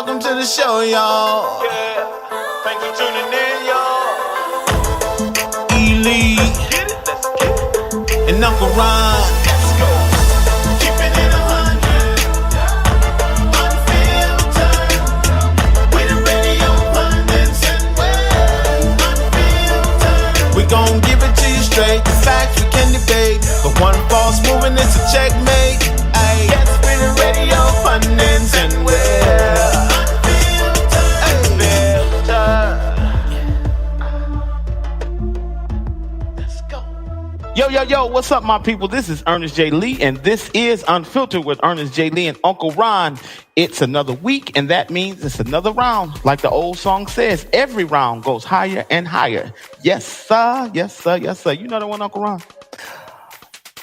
welcome to the show, y'all. Yeah, thanks for tuning in, y'all. E-Lee, get it, let's get it. And Uncle Ron, let's go. Keeping it 100, unfiltered. We the radio pundits and we're unfiltered. We gon' give it to you straight, the facts we can debate. But one false move and it's a checkmate. Ay, yes, we the radio pundits and we're Yo, what's up, my people? This is Ernest J. Lee, and this is Unfiltered with Ernest J. Lee and Uncle Ron. It's another week, and that means it's another round. Like the old song says, every round goes higher and higher. Yes, sir. Yes, sir. Yes, sir. You know that one, Uncle Ron?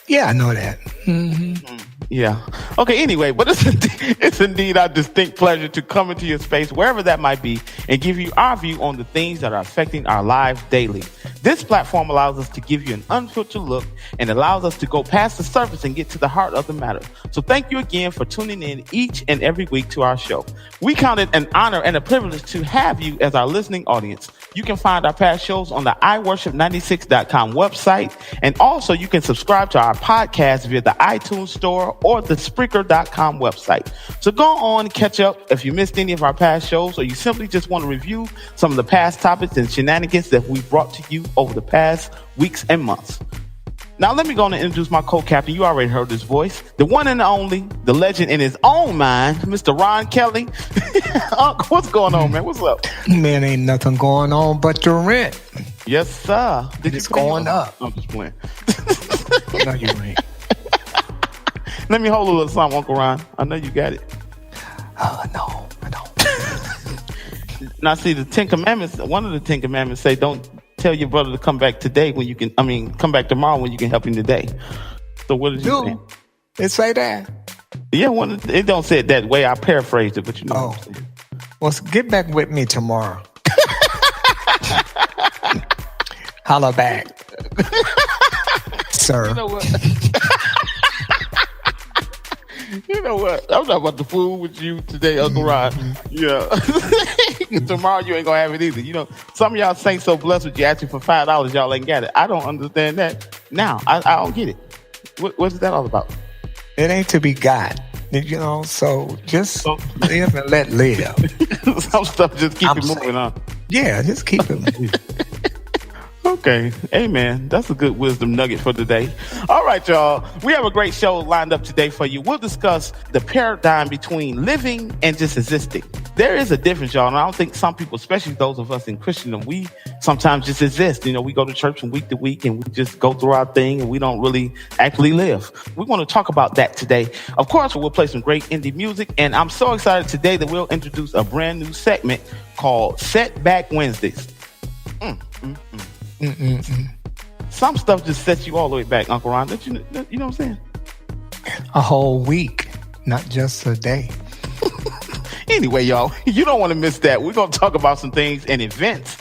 Yeah, I know that. Mm-hmm. Yeah. Okay, anyway, but it's indeed our distinct pleasure to come into your space, wherever that might be, and give you our view on the things that are affecting our lives daily. This platform allows us to give you an unfiltered look and allows us to go past the surface and get to the heart of the matter. So thank you again for tuning in each and every week to our show. We count it an honor and a privilege to have you as our listening audience. You can find our past shows on the iWorship96.com website, and also you can subscribe to our podcast via the iTunes Store or the Spreaker.com website. So go on and catch up if you missed any of our past shows, or you simply just want to review some of the past topics and shenanigans that we've brought to you over the past weeks and months. Now, let me go on and introduce my co-captain. You already heard his voice. The one and the only, the legend in his own mind, Mr. Ron Kelly. Uncle, what's going on, man? What's up? Man, ain't nothing going on but the rent. Yes, sir. It's going up. I'm just playing. No, you ain't. Let me hold a little something, Uncle Ron. I know you got it. No, I don't. Now, see, the Ten Commandments, one of the Ten Commandments say, don't tell your brother to come back today when you can, come back tomorrow when you can help him today. So what did you say? It say that? Yeah, it don't say it that way. I paraphrased it, but you know. Oh. Well, get back with me tomorrow. Holla back. Sir. You know what? You know what? I'm not about to fool with you today, Uncle Ron. Yeah. Tomorrow you ain't gonna have it either. You know, some of y'all saints so blessed with you asking for $5, y'all ain't got it. I don't understand that. Now, I don't get it. What's that all about? It ain't to be got. You know, so just live and let live. Some stuff just keep it moving on. Yeah, just keep it moving. Okay. Amen. That's a good wisdom nugget for today. All right, y'all. We have a great show lined up today for you. We'll discuss the paradigm between living and just existing. There is a difference, y'all. And I don't think some people, especially those of us in Christendom, we sometimes just exist. You know, we go to church from week to week and we just go through our thing and we don't really actually live. We want to talk about that today. Of course, we'll play some great indie music. And I'm so excited today that we'll introduce a brand new segment called Setback Wednesdays. Some stuff just sets you all the way back, Uncle Ron. You know what I'm saying? A whole week, not just a day. Anyway, y'all, you don't want to miss that. We're going to talk about some things and events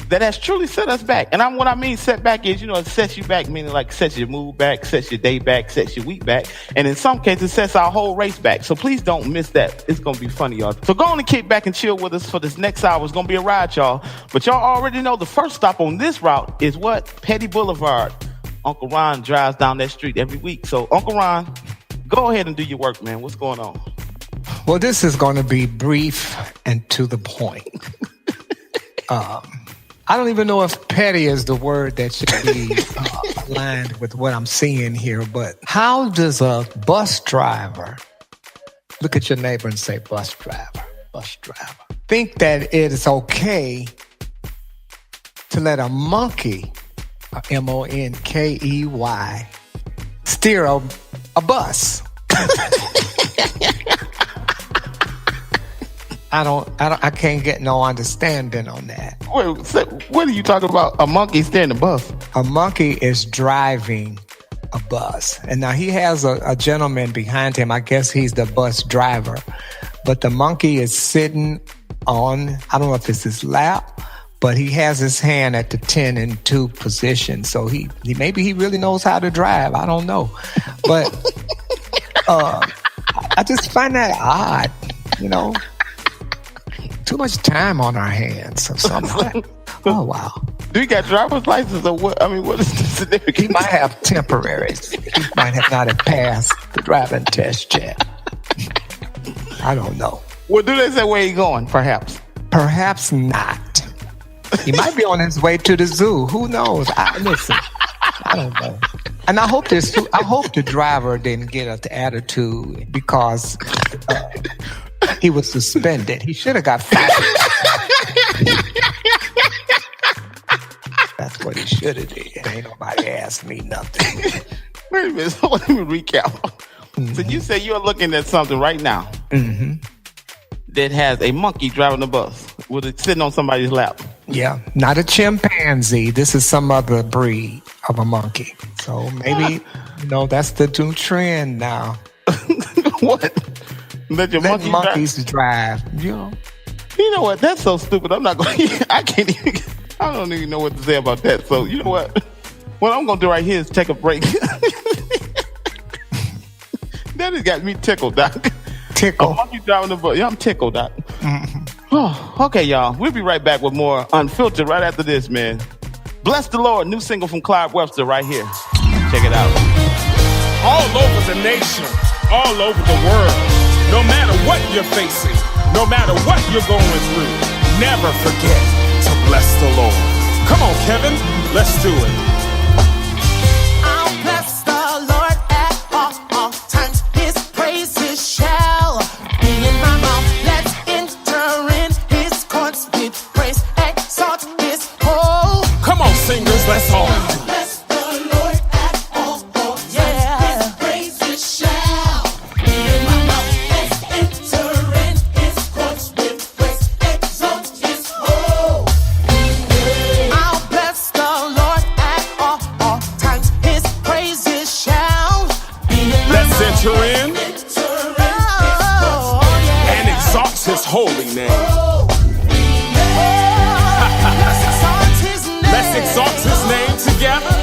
that has truly set us back. And what I mean set back is, it sets you back, meaning like sets your mood back, sets your day back, sets your week back. And in some cases, sets our whole race back. So please don't miss that. It's going to be funny, y'all. So go on and kick back and chill with us for this next hour. It's going to be a ride, y'all. But y'all already know the first stop on this route is what? Petty Boulevard. Uncle Ron drives down that street every week. So Uncle Ron, go ahead and do your work, man. What's going on? Well, this is going to be brief and to the point. I don't even know if petty is the word that should be aligned with what I'm seeing here, but how does a bus driver, look at your neighbor and say, bus driver, think that it is okay to let a monkey, Monkey, steer a bus? I can't get no understanding on that. Wait, so what are you talking about? A monkey steering the bus? A monkey is driving a bus. And now he has a gentleman behind him. I guess he's the bus driver. But the monkey is sitting on, I don't know if it's his lap, but he has his hand at the 10 and 2 position. So he maybe he really knows how to drive. I don't know. But I just find that odd, too much time on our hands or something. Oh, wow. Do you got driver's license or what? I mean, what is the significance? He might have temporaries. He might have not have passed the driving test yet. I don't know. Well, do they say where he going, perhaps? Perhaps not. He might be on his way to the zoo. Who knows? Listen, I don't know. And I hope the driver didn't get an attitude because he was suspended. He should have got fired. That's what he should have did. Ain't nobody asked me nothing. Wait a minute. So let me recap. Mm-hmm. So you say you're looking at something right now that has a monkey driving a bus with it sitting on somebody's lap. Yeah, not a chimpanzee. This is some other breed of a monkey. So maybe, that's the new trend now. What? Let monkeys drive. You know what? That's so stupid. I'm not going to... I don't even know what to say about that. So, you know what? What I'm going to do right here is take a break. That has got me tickled, Doc. Tickle. Monkey driving the bus. Yeah, I'm tickled, Doc. Mm-hmm. Oh, okay, y'all. We'll be right back with more Unfiltered right after this, man. Bless the Lord. New single from Clyde Webster right here. Check it out. All over the nation, all over the world, no matter what you're facing, no matter what you're going through, never forget to bless the Lord. Come on, Kevin. Let's do it. I'll bless the Lord at all times. His praises shall be in my mouth. Let's enter in his courts with praise. Exalt his whole. Come on, singers. Let's all. Bless the Lord at all times. His praises shall be in my mouth. Let's enter in his courts with praise. Exalt his whole. I'll bless the Lord at all times. His praises shall be in my Let's mouth. enter in and exalt his holy name. Let's exalt his name together.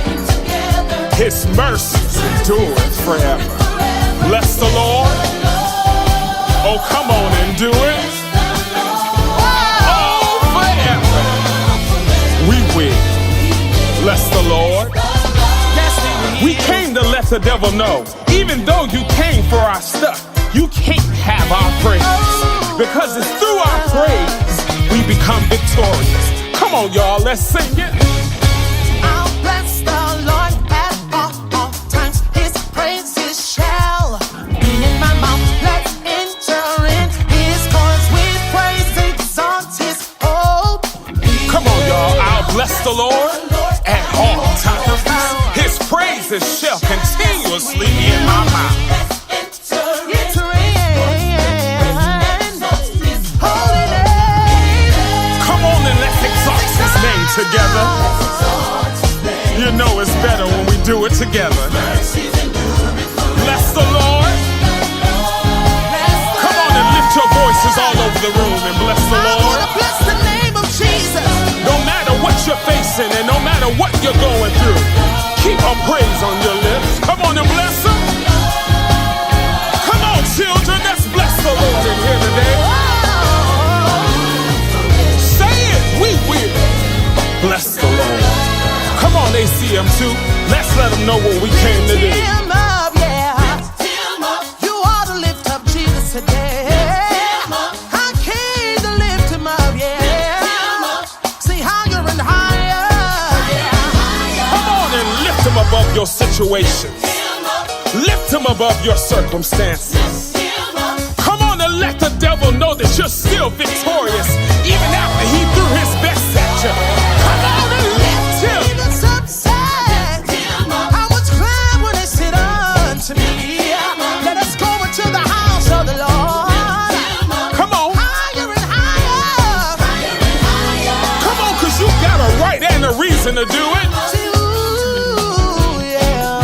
His mercies endureth forever. Bless the Lord. Oh, come on and do it. Oh, forever. We will. Bless the Lord. We came to let the devil know, even though you came for our stuff, you can't have our praise. Because it's through our praise we become victorious. Come on, y'all, let's sing it. I'll bless the Lord at all times. His praises shall be in my mouth. Let's enter in his courts with praise. Exalt his hope. Come on, y'all, I'll bless the Lord at all times. His praises shall continuously be in my mouth. Come on and let's exalt his name together. You know it's better when we do it together. Bless the Lord. Come on and lift your voices all over the room and bless the Lord. Bless the name of Jesus. No matter what you're facing and no matter what you're going through, keep a praise on your lips. Come on and bless him. Come on, children, let's bless the Lord in here today. Say it, we will bless the Lord. Come on, ACM2, let's let them know what we came to do. Him up, yeah. You ought to lift up Jesus today. I came to lift him up, yeah. See how you're in higher. Come on and lift him above your situations. Lift him above your circumstances. Come on and let the devil know that you're still victorious, even after he threw his best at you. Come on and lift him. Even upset. I was glad when they said unto me, let us go into the house of the Lord. Come on. Higher and higher. Come on, because you got a right and a reason to do it. Ooh, yeah.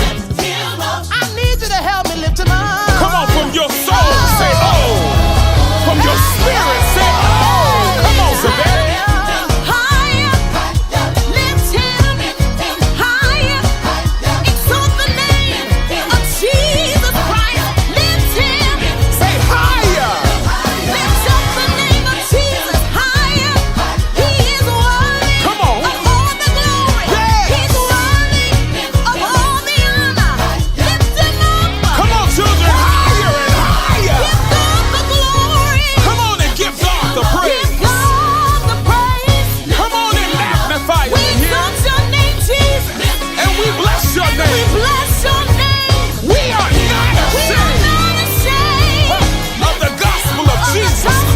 I need you to help me lift him up. Come on, from your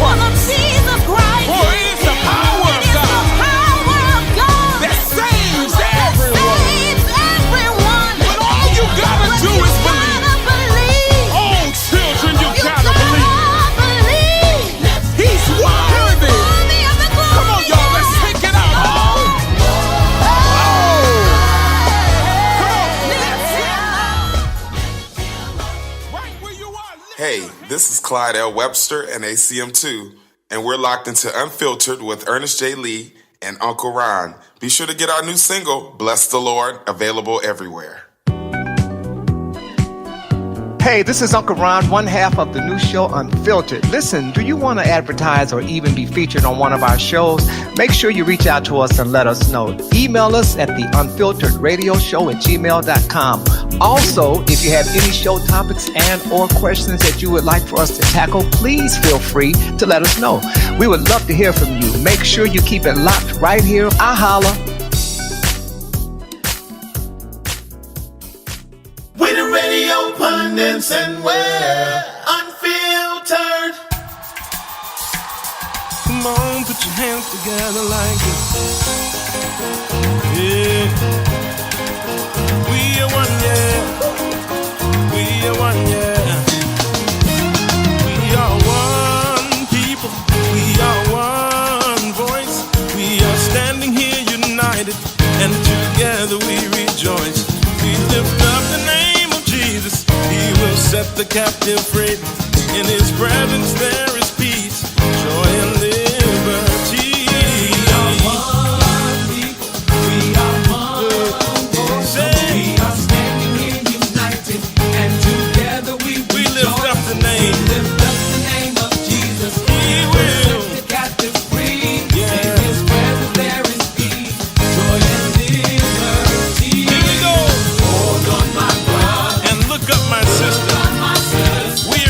Christ. Full of Jesus Christ. For it is the power It of is the God power of God that saves that everyone. saves everyone. But all you gotta But do you is believe. gotta believe. Oh, children, you You gotta believe. believe. He's worthy. Worthy of the glory. Come on, y'all, let's take it out. Oh. Right where you are. Hey, this is Clyde L. Webster and ACM2, and we're locked into Unfiltered with Ernest J. Lee and Uncle Ron. Be sure to get our new single, Bless the Lord, available everywhere. Hey, this is Uncle Ron, one half of the new show Unfiltered. Listen, do you want to advertise or even be featured on one of our shows? Make sure you reach out to us and let us know. Email us at the unfilteredradioshow@gmail.com. Also, if you have any show topics and or questions that you would like for us to tackle, please feel free to let us know. We would love to hear from you. Make sure you keep it locked right here. I holla. We the radio pundits and we're unfiltered. Come on, put your hands together like this. Yeah. We are one, yeah. We are one, yeah. We are one people. We are one voice. We are standing here united, and together we rejoice. We lift up the name of Jesus. He will set the captive free. In his presence there is peace, joy and liberty. We are one people. We are one voice. We are standing here united, and together we lift up the name. We lift up the name of Jesus. He will set the captive free. Yeah. In his presence there is peace, joy and liberty. Here we go. Hold on, my brother, and look up, my sister. We are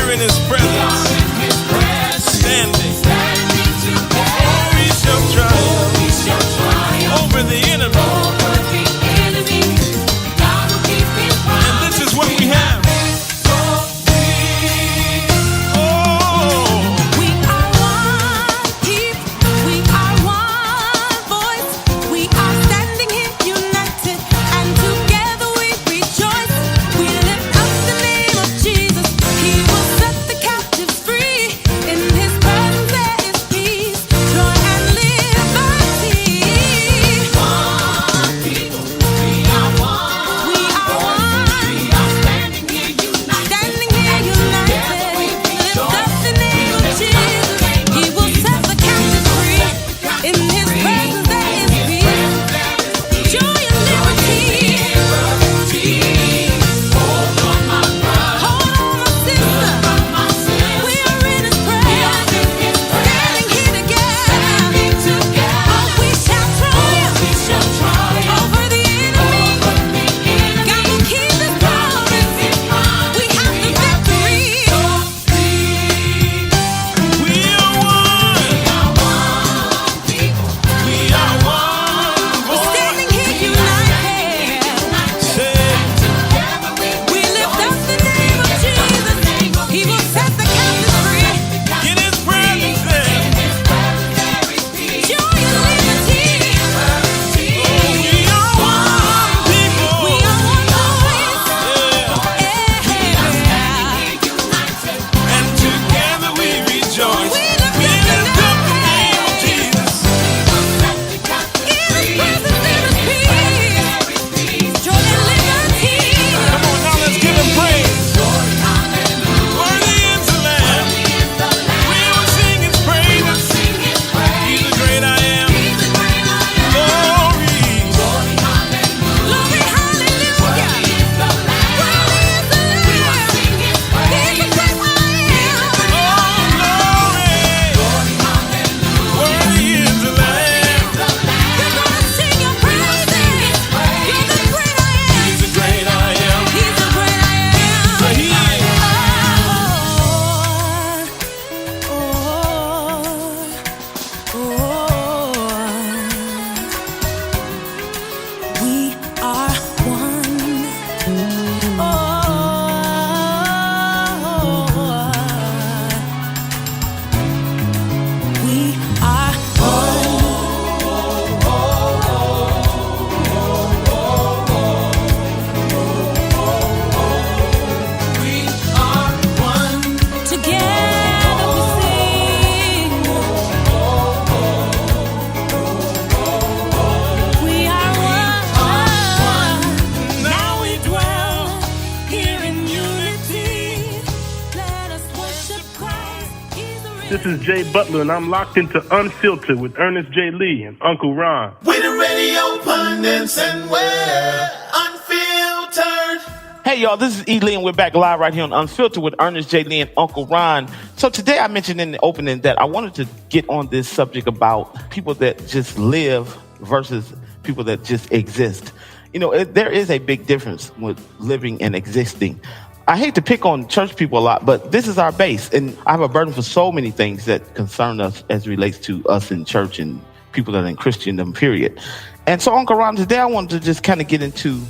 is Jay Butler, and I'm locked into Unfiltered with Ernest J. Lee and Uncle Ron. With the radio pundits and we're unfiltered. Hey, y'all, this is E. Lee, and we're back live right here on Unfiltered with Ernest J. Lee and Uncle Ron. So today I mentioned in the opening that I wanted to get on this subject about people that just live versus people that just exist. You know, there is a big difference with living and existing. I hate to pick on church people a lot, but this is our base. And I have a burden for so many things that concern us as relates to us in church and people that are in Christendom, period. And so, Uncle Ron, today I wanted to just kind of get into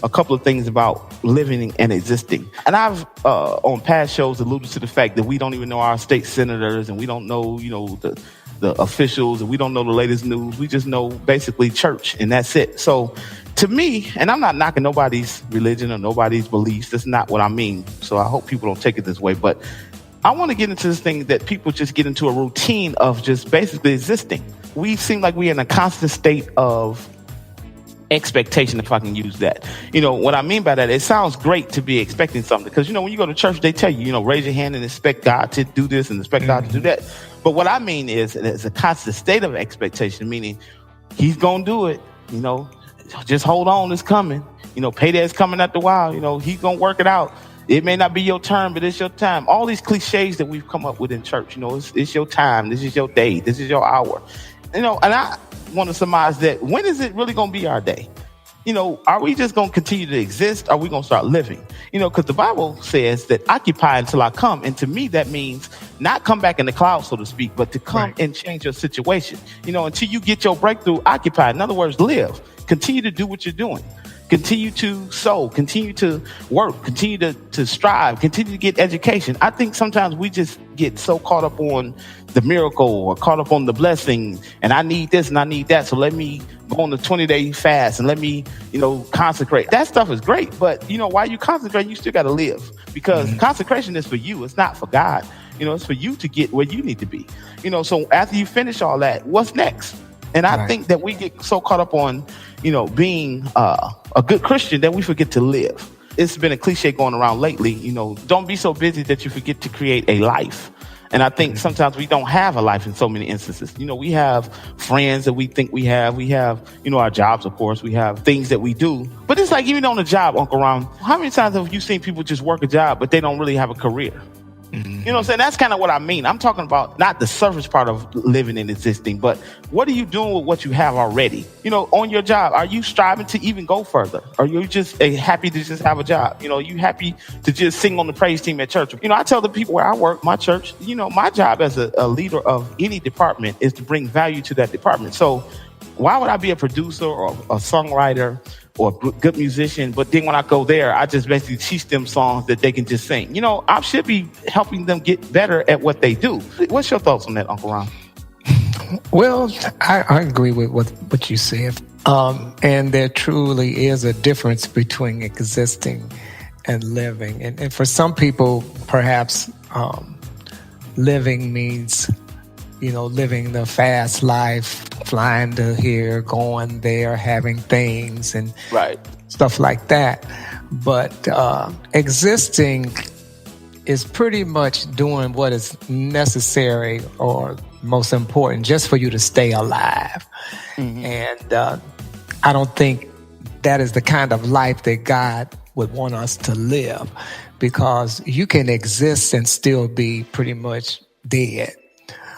a couple of things about living and existing. And I've, on past shows, alluded to the fact that we don't even know our state senators, and we don't know, the officials, and we don't know the latest news. We just know basically church, and that's it. So to me, and I'm not knocking nobody's religion or nobody's beliefs. That's not what I mean. So I hope people don't take it this way. But I want to get into this thing that people just get into a routine of just basically existing. We seem like we're in a constant state of expectation, if I can use that. What I mean by that, it sounds great to be expecting something, because when you go to church, they tell you, raise your hand and expect God to do this and expect God to do that. But what I mean is, it's a constant state of expectation, meaning he's gonna do it. Just hold on, it's coming. Payday's coming after a while. He's gonna work it out. It may not be your turn, but it's your time. All these cliches that we've come up with in church, it's your time. This is your day. This is your hour. And I want to surmise that, when is it really going to be our day? Are we just going to continue to exist? Are we going to start living? Because the Bible says that occupy until I come. And to me, that means not come back in the clouds, so to speak, but to come and change your situation. Until you get your breakthrough, occupy. In other words, live. Continue to do what you're doing. Continue to sow, continue to work, continue to strive, continue to get education. I think sometimes we just get so caught up on the miracle or caught up on the blessing, and I need this and I need that, so let me go on the 20-day fast and let me, consecrate. That stuff is great, but, while you consecrate, you still got to live, because consecration is for you. It's not for God. It's for you to get where you need to be. So after you finish all that, what's next? And I think that we get so caught up on, being a good Christian that we forget to live. It's been a cliche going around lately, don't be so busy that you forget to create a life. And I think sometimes we don't have a life in so many instances. We have friends that we think we have. We have, our jobs, of course. We have things that we do. But it's like, even on the job, Uncle Ron, how many times have you seen people just work a job, but they don't really have a career? You know what I'm saying? That's kind of what I mean. I'm talking about not the surface part of living and existing, but what are you doing with what you have already? On your job, are you striving to even go further? Are you just happy to just have a job? Are you happy to just sing on the praise team at church? I tell the people where I work, my church, my job as a leader of any department is to bring value to that department. So why would I be a producer or a songwriter or a good musician, but then when I go there, I just basically teach them songs that they can just sing? I should be helping them get better at what they do. What's your thoughts on that, Uncle Ron? Well, I agree with what you said. And there truly is a difference between existing and living. And for some people, perhaps living means, living the fast life, flying to here, going there, having things and stuff like that. But existing is pretty much doing what is necessary or most important just for you to stay alive. And I don't think that is the kind of life that God would want us to live, because you can exist and still be pretty much dead.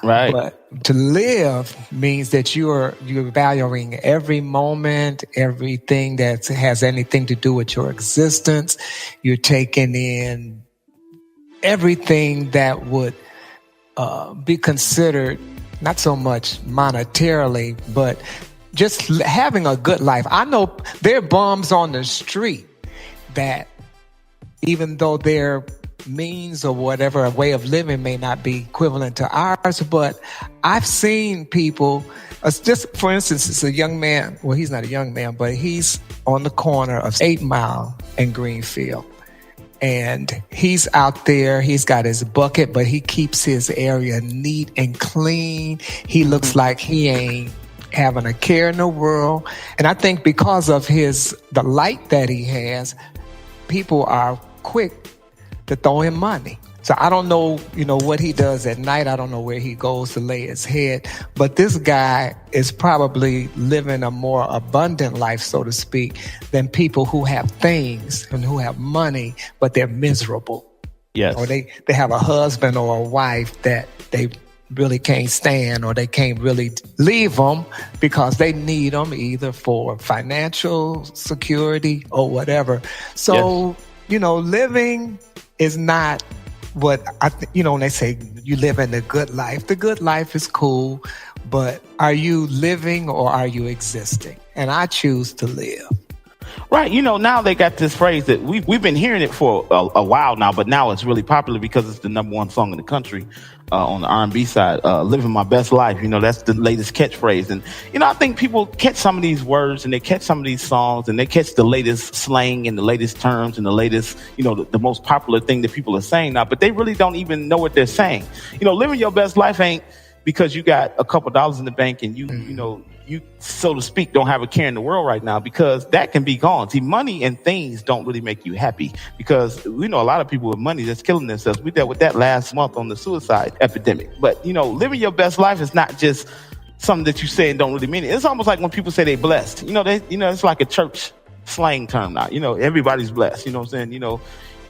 Right. But to live means that you're valuing every moment, everything that has anything to do with your existence. You're taking in everything that would be considered not so much monetarily, but just having a good life. I know there are bums on the street that, even though their means or whatever, a way of living may not be equivalent to ours, but I've seen people, just for instance, it's a young man, well, he's not a young man, but he's on the corner of 8 Mile and Greenfield. And he's out there, he's got his bucket, but he keeps his area neat and clean. He looks like he ain't having a care in the world. And I think because of the light that he has, people are quick to throw him money. So I don't know, what he does at night. I don't know where he goes to lay his head. But this guy is probably living a more abundant life, so to speak, than people who have things and who have money, but they're miserable. Yes. Or they have a husband or a wife that they really can't stand, or they can't really leave them because they need them either for financial security or whatever. So, living is not what when they say you live in the good life. The good life is cool, but are you living or are you existing? And I choose to live. Right. Now they got this phrase that we've been hearing it for a while now, but now it's really popular because it's the number one song in the country on the R&B side, living my best life. That's the latest catchphrase. And, I think people catch some of these words and they catch some of these songs and they catch the latest slang and the latest terms and the latest, the most popular thing that people are saying now, but they really don't even know what they're saying. Living your best life ain't because you got a couple dollars in the bank and you, so to speak, don't have a care in the world right now, because that can be gone. See, money and things don't really make you happy, because we know a lot of people with money that's killing themselves. We dealt with that last month on the suicide epidemic. But, living your best life is not just something that you say and don't really mean it. It's almost like when people say they blessed. It's like a church slang term now. Everybody's blessed. You know what I'm saying?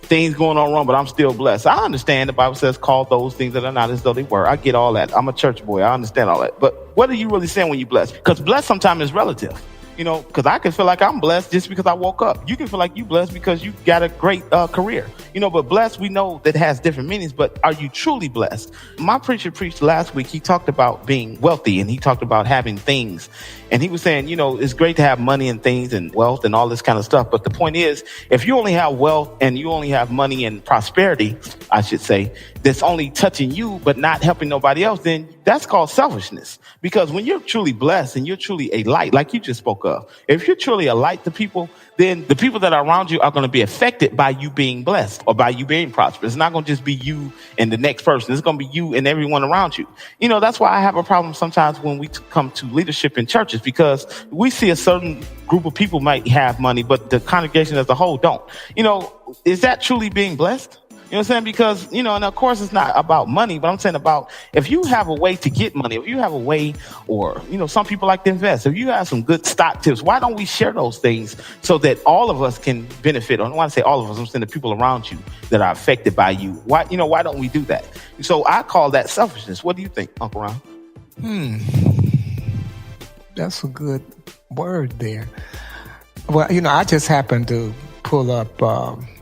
Things going on wrong, but I'm still blessed. I understand the Bible says call those things that are not as though they were. I get all that. I'm a church boy. I understand all that. But what are you really saying when you blessed? Because blessed sometimes is relative. Because I can feel like I'm blessed just because I woke up. You can feel like you blessed because you got a great career. But blessed, we know that has different meanings, but are you truly blessed? My preacher preached last week. He talked about being wealthy and he talked about having things. And he was saying, it's great to have money and things and wealth and all this kind of stuff. But the point is, if you only have wealth and you only have money and prosperity, I should say, that's only touching you but not helping nobody else, then that's called selfishness. Because when you're truly blessed and you're truly a light, like you just spoke of, if you're truly a light to people, then the people that are around you are going to be affected by you being blessed or by you being prosperous. It's not going to just be you and the next person. It's going to be you and everyone around you. That's why I have a problem sometimes when we come to leadership in churches, because we see a certain group of people might have money, but the congregation as a whole don't. Is that truly being blessed? You know what I'm saying? Because, and of course it's not about money, but I'm saying about if you have a way to get money, if you have a way, or, some people like to invest, if you have some good stock tips, why don't we share those things so that all of us can benefit? I don't want to say all of us, I'm saying the people around you that are affected by you. Why don't we do that? So I call that selfishness. What do you think, Uncle Ron? That's a good word there. Well, I just happened to pull up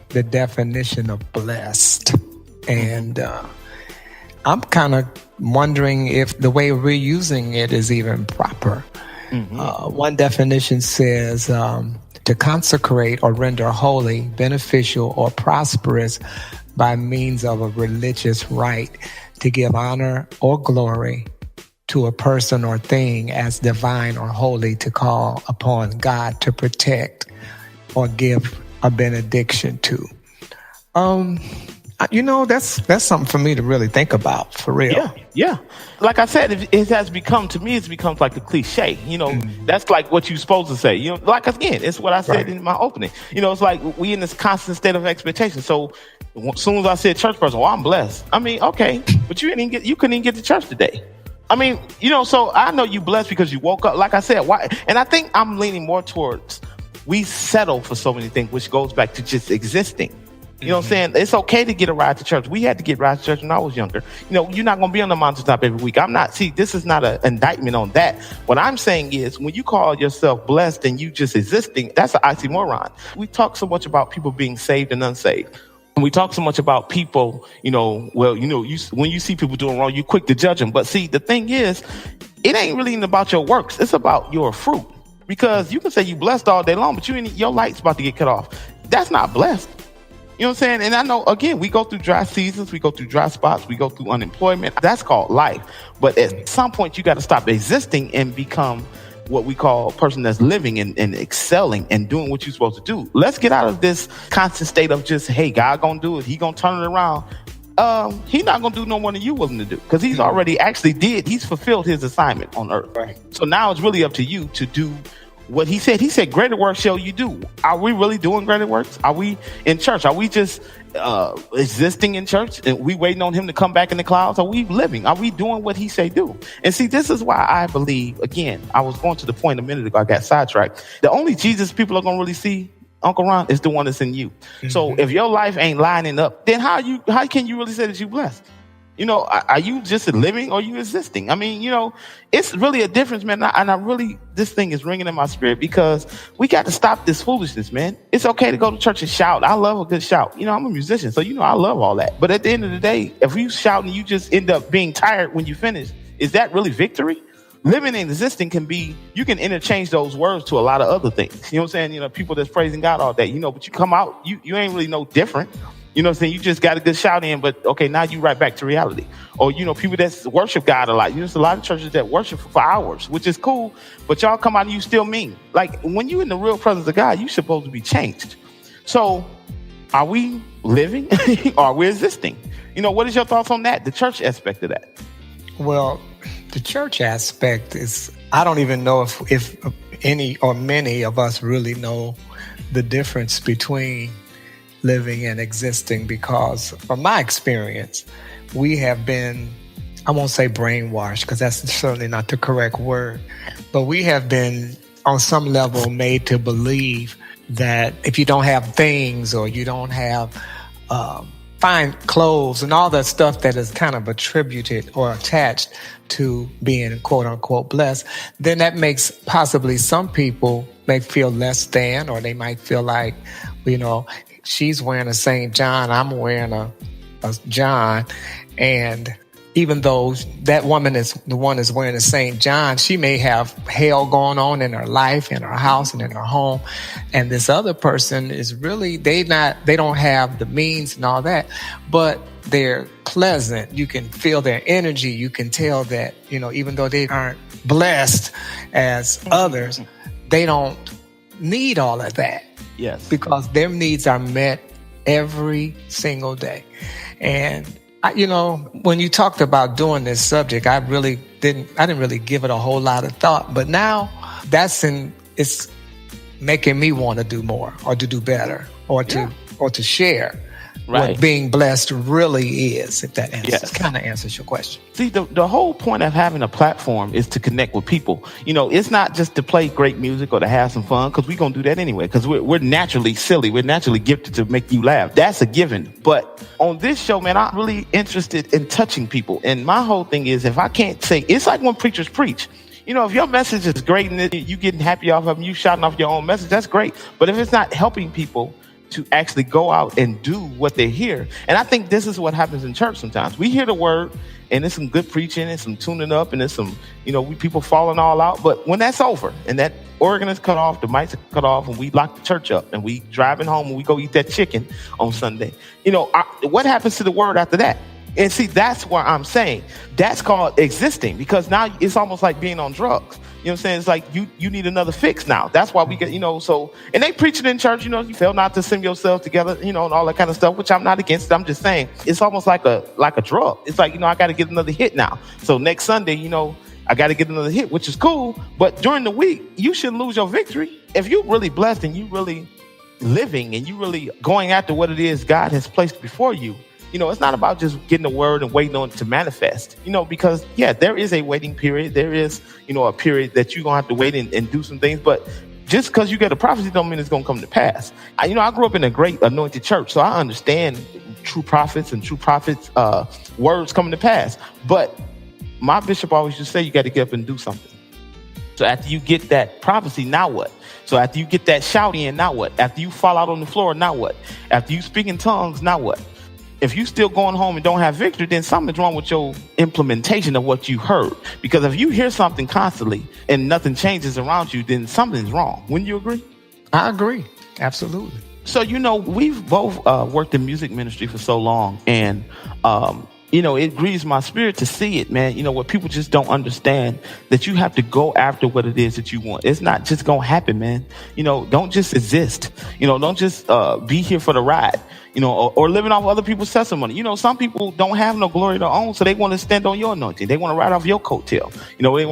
the definition of blessed. And I'm kind of wondering if the way we're using it is even proper. One definition says to consecrate or render holy, beneficial, or prosperous by means of a religious rite, to give honor or glory to a person or thing as divine or holy, to call upon God to protect or give a benediction to. That's something for me to really think about, for real. Yeah. Like I said, it has become, to me, it's become like a cliche. That's like what you're supposed to say. Like, again, it's what I said in my opening. It's like we in this constant state of expectation. So as soon as I say church person, I'm blessed. I mean, okay, but you couldn't even get to church today. I mean, so I know you blessed because you woke up. Like I said, why? And I think I'm leaning more towards we settle for so many things, which goes back to just existing. You know what I'm saying? It's okay to get a ride to church. We had to get rides to church when I was younger. You're not going to be on the mountaintop every week. This is not an indictment on that. What I'm saying is, when you call yourself blessed and you just existing, that's an oxymoron. We talk so much about people being saved and unsaved. And we talk so much about people, when you see people doing wrong, you're quick to judge them. But see, the thing is, it ain't really about your works. It's about your fruit. Because you can say you blessed all day long, but your light's about to get cut off. That's not blessed. You know what I'm saying? And I know, again, we go through dry seasons, we go through dry spots, we go through unemployment. That's called life. But at some point, you got to stop existing and become what we call a person that's living and excelling and doing what you're supposed to do. Let's get out of this constant state of just, hey, God gonna do it. He gonna turn it around. He's not gonna do no more than you willing to do, because he's already he's fulfilled his assignment on earth. Right. So now it's really up to you to do what he said, greater works shall you do. Are we really doing greater works? Are we in church? Are we just existing in church and we waiting on him to come back in the clouds? Are we living? Are we doing what he say do? And see, this is why I believe, again, I was going to the point a minute ago, I got sidetracked. The only Jesus people are going to really see, Uncle Ron, is the one that's in you. Mm-hmm. So if your life ain't lining up, then how can you really say that you blessed? You know, are you just living or are you existing? I mean, you know, it's really a difference, man. And I really, this thing is ringing in my spirit because we got to stop this foolishness, man. It's okay to go to church and shout. I love a good shout. You know, I'm a musician, so you know I love all that. But at the end of the day, if you shout and you just end up being tired when you finish, is that really victory? Living and existing can be, you can interchange those words to a lot of other things. You know what I'm saying? You know, people that's praising God all day, you know, but you come out, you ain't really no different. You know what I'm saying? You just got a good shout in, but okay, now you right back to reality. Or, you know, people that worship God a lot. You know, there's a lot of churches that worship for hours, which is cool, but y'all come out and you still mean. Like, when you in the real presence of God, you supposed to be changed. So, are we living or are we existing? You know, what is your thoughts on that, the church aspect of that? Well, the church aspect is, I don't even know if any or many of us really know the difference between living and existing, because from my experience, we have been, I won't say brainwashed because that's certainly not the correct word, but we have been on some level made to believe that if you don't have things or you don't have fine clothes and all that stuff that is kind of attributed or attached to being quote unquote blessed, then that makes possibly some people may feel less than, or they might feel like, you know, she's wearing a St. John, I'm wearing a John. And even though that woman is the one that's wearing a St. John, she may have hell going on in her life, in her house, and in her home. And this other person is really, they don't have the means and all that, but they're pleasant. You can feel their energy. You can tell that, you know, even though they aren't blessed as others, they don't need all of that. Yes. Because their needs are met every single day. And, you know, when you talked about doing this subject, I didn't really give it a whole lot of thought. But now it's making me want to do more or to do better or to share what being blessed really is, if that kind of answers your question. See, the whole point of having a platform is to connect with people. You know, it's not just to play great music or to have some fun, because we're going to do that anyway, because we're naturally silly. We're naturally gifted to make you laugh. That's a given. But on this show, man, I'm really interested in touching people. And my whole thing is, if I can't say, it's like when preachers preach. You know, if your message is great and you getting happy off of them, you shouting off your own message, that's great. But if it's not helping people to actually go out and do what they hear. And I think this is what happens in church sometimes. We hear the word and there's some good preaching and some tuning up and there's some, you know, people falling all out. But when that's over and that organ is cut off, the mics are cut off, and we lock the church up and we driving home and we go eat that chicken on Sunday, you know, what happens to the word after that? And see, that's why I'm saying that's called existing, because now it's almost like being on drugs. You know what I'm saying? It's like you need another fix now. That's why we get, you know, so, and they preach it in church, you know, you fail not to assemble yourself together, you know, and all that kind of stuff, which I'm not against it. I'm just saying it's almost like a drug. It's like, you know, I got to get another hit now. So next Sunday, you know, I got to get another hit, which is cool. But during the week, you shouldn't lose your victory. If you're really blessed and you really living and you really going after what it is God has placed before you, you know, it's not about just getting the word and waiting on it to manifest, you know, because, yeah, there is a waiting period. There is, you know, a period that you're going to have to wait and do some things. But just because you get a prophecy don't mean it's going to come to pass. I grew up in a great anointed church, so I understand true prophets and true prophets' words coming to pass. But my bishop always used to say you got to get up and do something. So after you get that prophecy, now what? So after you get that shout in, now what? After you fall out on the floor, now what? After you speak in tongues, now what? If you still going home and don't have victory, then something's wrong with your implementation of what you heard. Because if you hear something constantly and nothing changes around you, then something's wrong. Wouldn't you agree? I agree. Absolutely. So, you know, we've both worked in music ministry for so long. And, you know, it grieves my spirit to see it, man. You know, where people just don't understand that you have to go after what it is that you want. It's not just going to happen, man. You know, don't just exist. You know, don't just be here for the ride. or living off other people's testimony. Some people don't have no glory of their own, so they want to stand on your anointing. They want to ride off your coattail.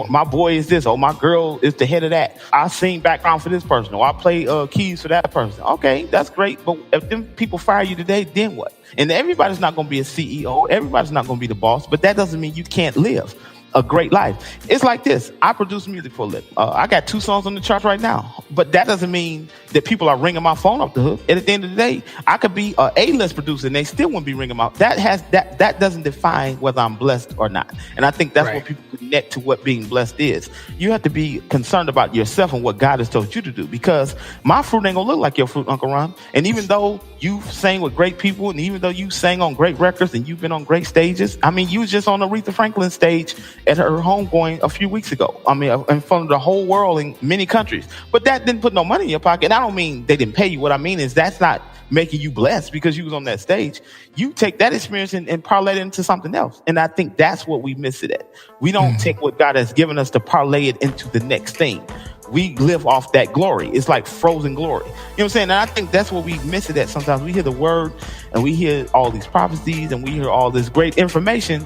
My boy is this, or my girl is the head of that. I sing background for this person, or I play keys for that person. Okay, that's great, but if them people fire you today, then what? And everybody's not going to be a CEO. Everybody's not going to be the boss, but that doesn't mean you can't live a great life. It's like this. I produce music for a living. I got 2 songs on the charts right now, but that doesn't mean that people are ringing my phone off the hook. And at the end of the day, I could be a A-list producer and they still wouldn't be ringing my. That doesn't define whether I'm blessed or not. And I think that's what people connect to what being blessed is. You have to be concerned about yourself and what God has told you to do, because my fruit ain't gonna look like your fruit, Uncle Ron. And even though you sang with great people, and even though you sang on great records and you've been on great stages, you was just on Aretha Franklin stage at her homegoing a few weeks ago. In front of the whole world in many countries. But that didn't put no money in your pocket. And I don't mean they didn't pay you. What I mean is that's not making you blessed because you was on that stage. You take that experience and parlay it into something else. And I think that's what we miss it at. We don't take what God has given us to parlay it into the next thing. We live off that glory. It's like frozen glory. You know what I'm saying? And I think that's what we miss it at sometimes. We hear the word and we hear all these prophecies and we hear all this great information,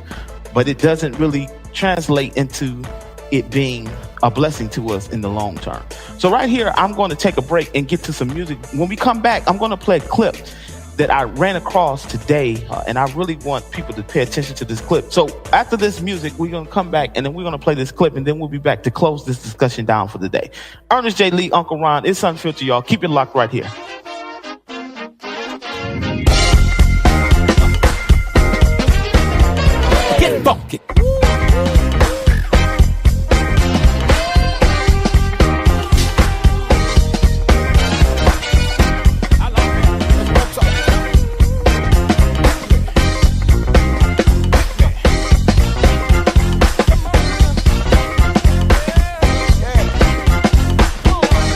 but it doesn't really translate into it being a blessing to us in the long term. So right here, I'm going to take a break and get to some music. When we come back, I'm going to play a clip that I ran across today, and I really want people to pay attention to this clip. So after this music, we're going to come back, and then we're going to play this clip, and then we'll be back to close this discussion down for the day. Ernest J. Lee, Uncle Ron, it's Unfiltered, y'all. Keep it locked right here. Get funky.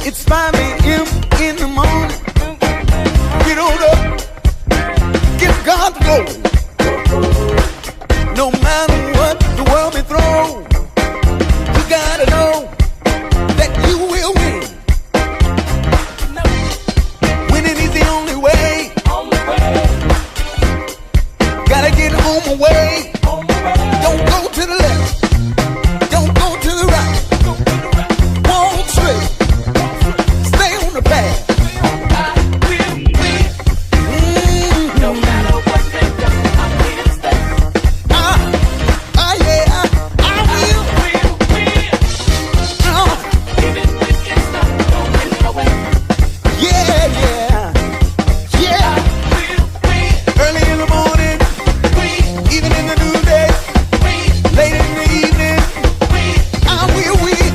It's 5 a.m. in the morning. Get on up. Give God the glory. No matter what the world may throw, you gotta know that you will win. Winning is the only way. Gotta get on my way. Don't go to the left. Don't go to the right. Walk straight. Stay on the path. No matter what they do, I'm here to stay. I will win. Even when it's not going your way. Yeah. Early in the morning, even in the noonday, late in the evening, I will win.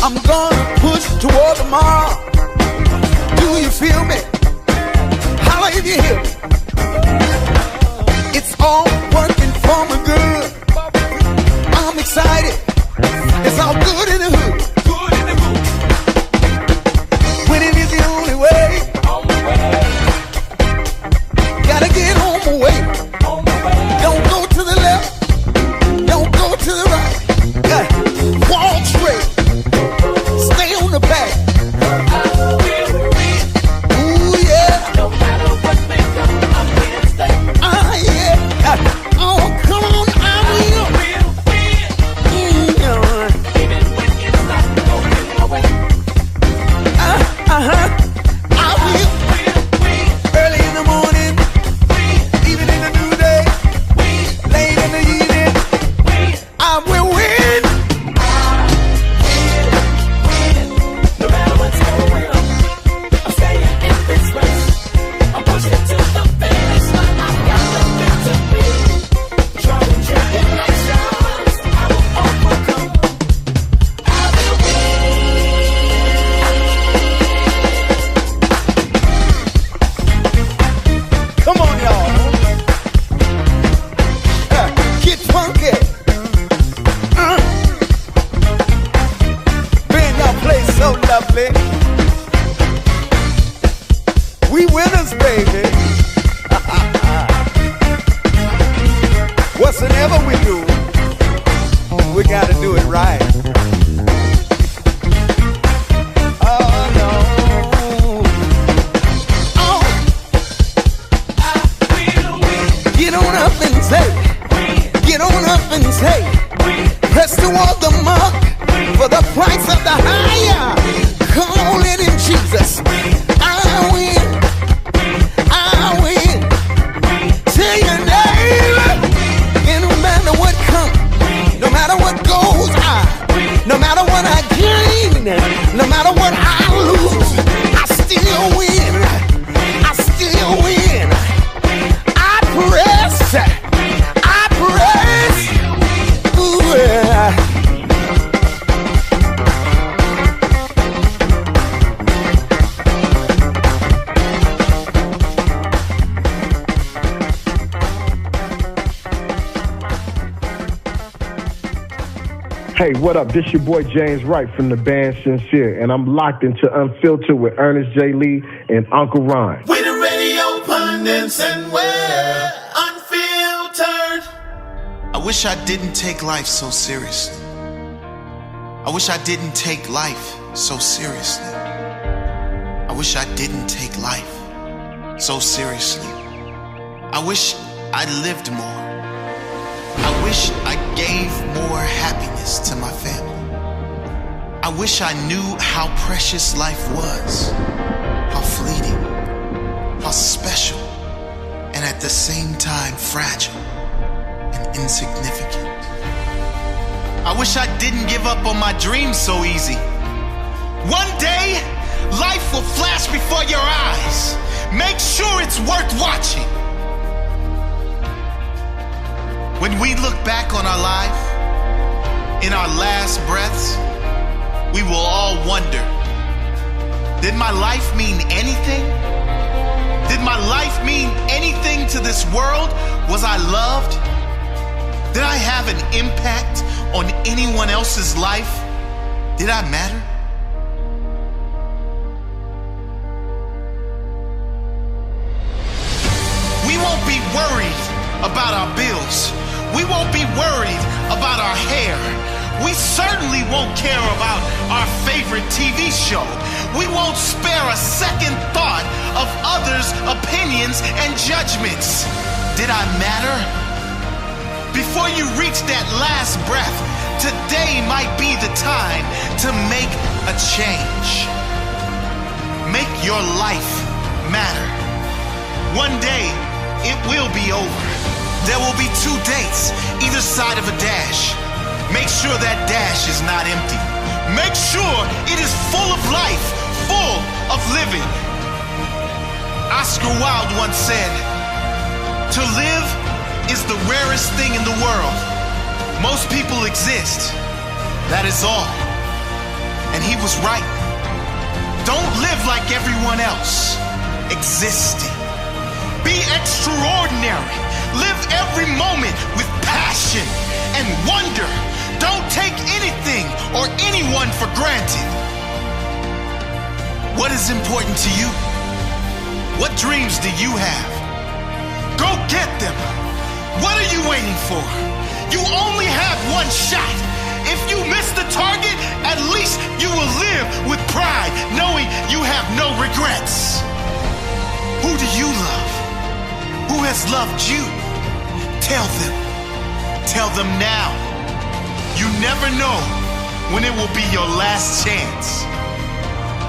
I'm gonna push toward tomorrow. Do you feel me? Holla if you hear me. It's all working for my good. I'm excited. It's all good in the hood. Winning is the only way. Gotta get on my way. Don't go to the left. Don't go to the right. Walk straight. Stay on the path. Ooh, yeah. No matter what may come, I'm here to stay. Yeah. Oh, come on, I will. Even when it's not going my way. I will. Early in the morning, even in the noonday, late in the evening, I will win. No matter what's going on, I'm staying in this race. I'm pushing to the finish line. I've got nothing to fear. Trying generations, I will overcome. I will win. Come on, y'all. Get funky. Man, y'all play so lovely. We winners, baby. Whatsoever we do, we gotta do it right. Oh, no. Oh. walk the mark for the price of the higher calling in Jesus. I win. I win. Tell your neighbor, no matter what comes, no matter what goes on, no matter what I gain, no matter what I lose, I still win. I still win. I press. I press. Ooh, yeah. Hey, what up? This your boy James Wright from the band Sincere, and I'm locked into Unfiltered with Ernest J. Lee and Uncle Ron. With the radio pundits and we're unfiltered. I wish I didn't take life so seriously. I wish I didn't take life so seriously. I wish I didn't take life so seriously. I wish I lived more. I wish I gave more happiness to my family. I wish I knew how precious life was, how fleeting, how special, and at the same time fragile and insignificant. I wish I didn't give up on my dreams so easy. One day, life will flash before your eyes. Make sure it's worth watching. When we look back on our life, in our last breaths, we will all wonder, did my life mean anything? Did my life mean anything to this world? Was I loved? Did I have an impact on anyone else's life? Did I matter? We won't be worried about our bills. We won't be worried about our hair. We certainly won't care about our favorite TV show. We won't spare a second thought of others' opinions and judgments. Did I matter? Before you reach that last breath, today might be the time to make a change. Make your life matter. One day, it will be over. There will be 2 dates, either side of a dash. Make sure that dash is not empty. Make sure it is full of life, full of living. Oscar Wilde once said, "To live is the rarest thing in the world. Most people exist. That is all." And he was right. Don't live like everyone else. Existing. Be extraordinary. Live every moment with passion and wonder. Don't take anything or anyone for granted. What is important to you? What dreams do you have? Go get them. What are you waiting for? You only have one shot. If you miss the target, at least you will live with pride, knowing you have no regrets. Who do you love? Who has loved you? Tell them. Tell them now. You never know when it will be your last chance.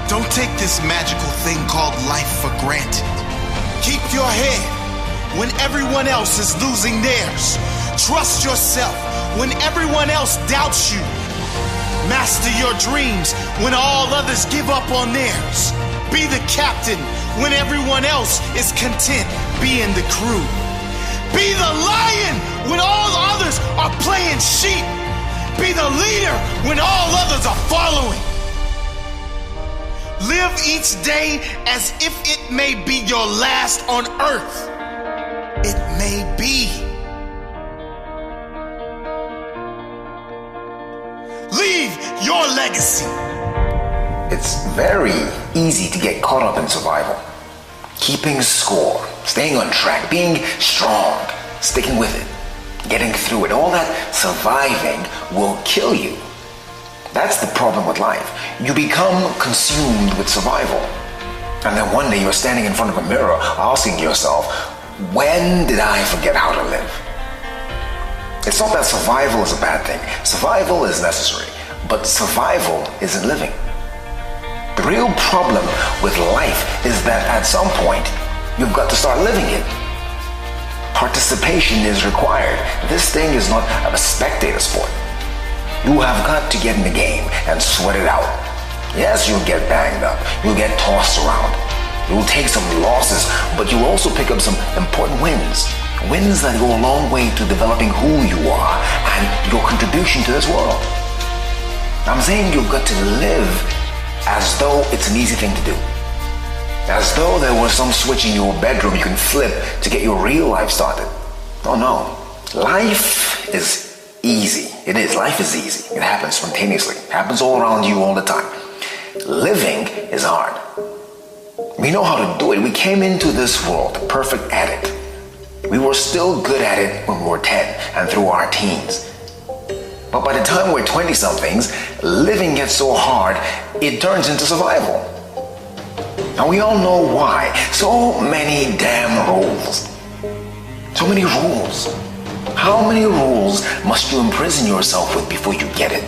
Don't take this magical thing called life for granted. Keep your head when everyone else is losing theirs. Trust yourself when everyone else doubts you. Master your dreams when all others give up on theirs. Be the captain when everyone else is content being the crew. Be the lion when all others are playing sheep. Be the leader when all others are following. Live each day as if it may be your last on earth. It may be. Leave your legacy. It's very easy to get caught up in survival. Keeping score, staying on track, being strong, sticking with it, getting through it. All that surviving will kill you. That's the problem with life. You become consumed with survival. And then one day you're standing in front of a mirror asking yourself, when did I forget how to live? It's not that survival is a bad thing. Survival is necessary, but survival isn't living. The real problem with life is that at some point, you've got to start living it. Participation is required. This thing is not a spectator sport. You have got to get in the game and sweat it out. Yes, you'll get banged up. You'll get tossed around. You'll take some losses, but you'll also pick up some important wins. Wins that go a long way to developing who you are and your contribution to this world. I'm saying you've got to live as though it's an easy thing to do. As though there was some switch in your bedroom you can flip to get your real life started. Oh no. Life is easy. It is. Life is easy. It happens spontaneously. It happens all around you all the time. Living is hard. We know how to do it. We came into this world perfect at it. We were still good at it when we were 10 and through our teens. But by the time we're 20-somethings, living gets so hard, it turns into survival. And we all know why. So many damn rules. So many rules. How many rules must you imprison yourself with before you get it?